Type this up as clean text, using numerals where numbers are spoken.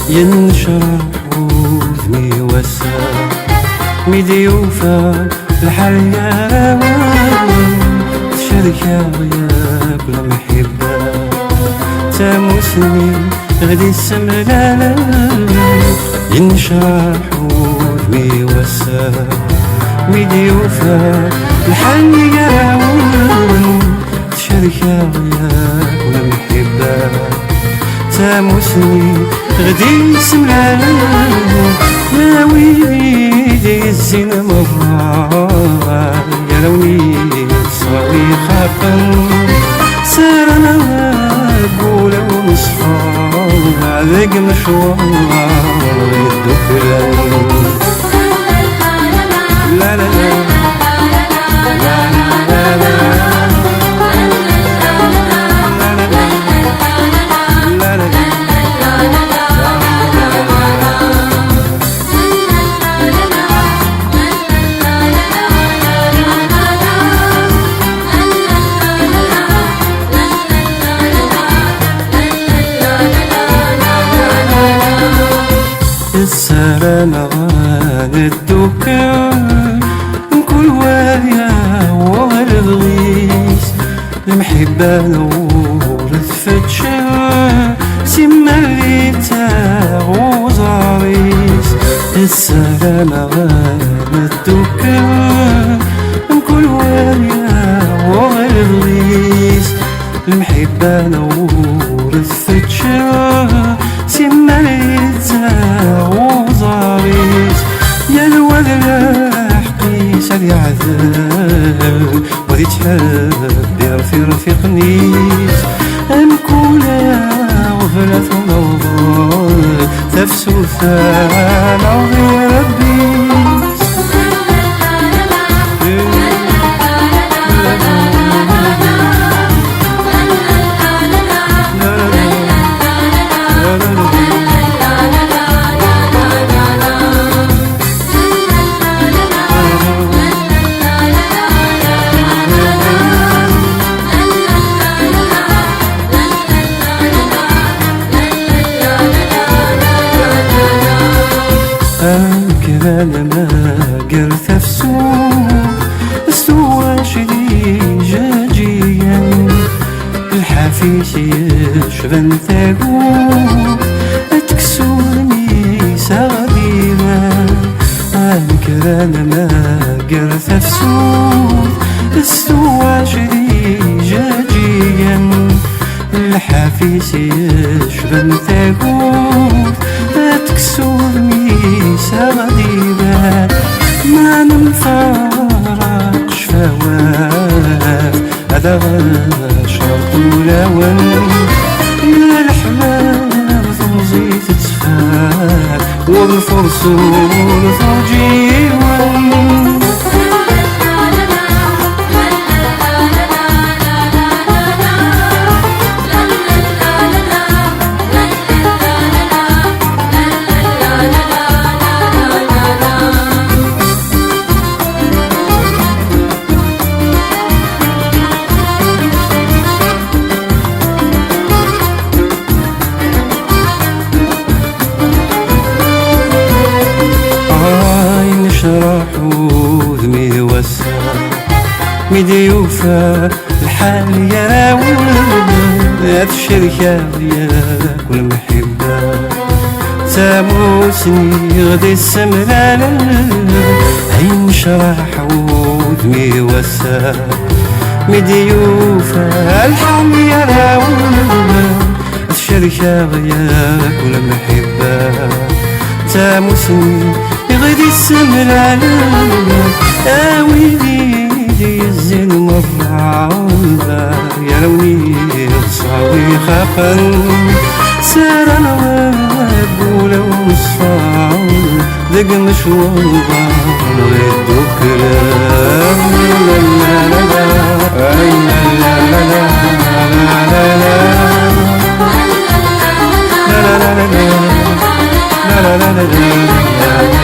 ينشرح وذني وسع مديوفة الحياة تشاركها وياك المحبة تاموسني غدي السملالة ينشرح وذني وسع مديوفة الحياة تشاركها وياك المحبة تاموسني غدي سملالة يا ويلي الزين مرة يا لوني صغري خاقا سار انا قولة ونصفى ذاك مشوار الذكرى لا لا لا السلامة على الدكان كل وايا والغيس المحبة نور تفتشا سما اللي تاغوز عريس السلامة على الدكان كل وايا والغيس المحبة نور تفتشا سما اللي تاغوز عريس يا الواد الحقيس علي عذاب وذي تحب يرفي رفيقنيس أمكولا وفلا ثنوض تفسو ثان عوضي ربي لما قرث السوق استوى شدي جاجيا الحفيش يشبن ثاقوق تكسوني سغدينا انكر لما قرث السوق استوى شدي جاجيا الحفيش يشبن ثاقوق تكسوني سغدينا ما نمفرق شفاوات هذا شرط ولون من الحمام ثوزي تتفات والفرسول ثوجيوان وذمي وسع مديوفة الحال يا ولد الشركة وياك والمحبة تاموسني غدي السملالة عين شرح وذمي وسع مديوفة الحال يا ولد الشركة وياك والمحبة تاموسني غدي السملالة ويلي الزين مرة عوضة يا لوني صاوي خاقا سار انا قولة ونصفى ذق مشوار غير كلام لا لا لا لا لا لا لا لا لا لا لا لا لا لا